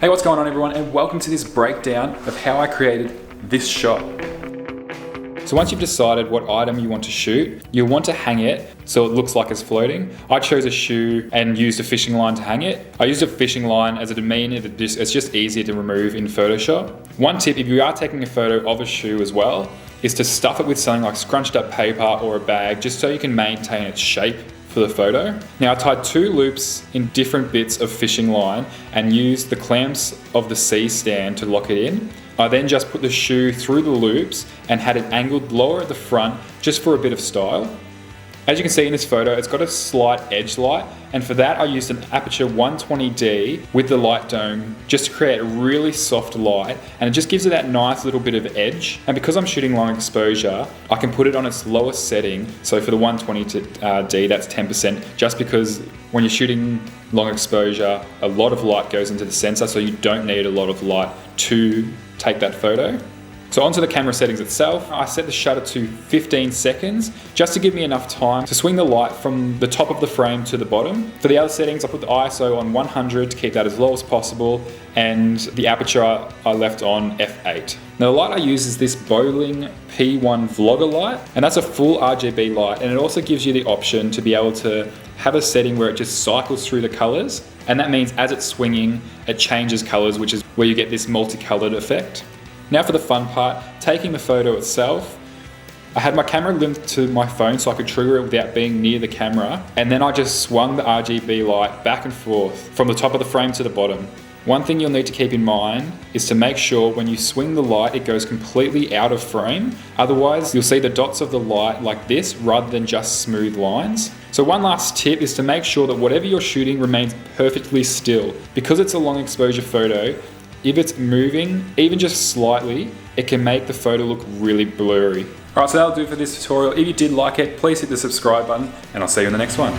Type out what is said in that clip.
Hey, what's going on everyone, and welcome to this breakdown of how I created this shot. So once you've decided what item you want to shoot, you'll want to hang it so it looks like it's floating. I chose a shoe and used a fishing line to hang it. I used a fishing line as a demeanor, it's just easier to remove in Photoshop. One tip, if you are taking a photo of a shoe as well, is to stuff it with something like scrunched up paper or a bag, just so you can maintain its shape for the photo. Now I tied 2 loops in different bits of fishing line and used the clamps of the C stand to lock it in. I then just put the shoe through the loops and had it angled lower at the front just for a bit of style. As you can see in this photo, it's got a slight edge light, and for that I used an aperture 120D with the light dome just to create a really soft light, and it just gives it that nice little bit of edge. And because I'm shooting long exposure, I can put it on its lowest setting. So for the 120D, that's 10%, just because when you're shooting long exposure, a lot of light goes into the sensor, so you don't need a lot of light to take that photo. So onto the camera settings itself, I set the shutter to 15 seconds just to give me enough time to swing the light from the top of the frame to the bottom. For the other settings, I put the ISO on 100 to keep that as low as possible, and the aperture I left on f8. Now the light I use is this Bowling P1 Vlogger light, and that's a full RGB light, and it also gives you the option to be able to have a setting where it just cycles through the colors, and that means as it's swinging, it changes colors, which is where you get this multicolored effect. Now for the fun part, taking the photo itself. I had my camera linked to my phone so I could trigger it without being near the camera, and then I just swung the RGB light back and forth from the top of the frame to the bottom. One thing you'll need to keep in mind is to make sure when you swing the light it goes completely out of frame, otherwise you'll see the dots of the light like this rather than just smooth lines. So one last tip is to make sure that whatever you're shooting remains perfectly still. Because it's a long exposure photo, if it's moving, even just slightly, it can make the photo look really blurry. Alright, so that'll do for this tutorial. If you did like it, please hit the subscribe button, and I'll see you in the next one.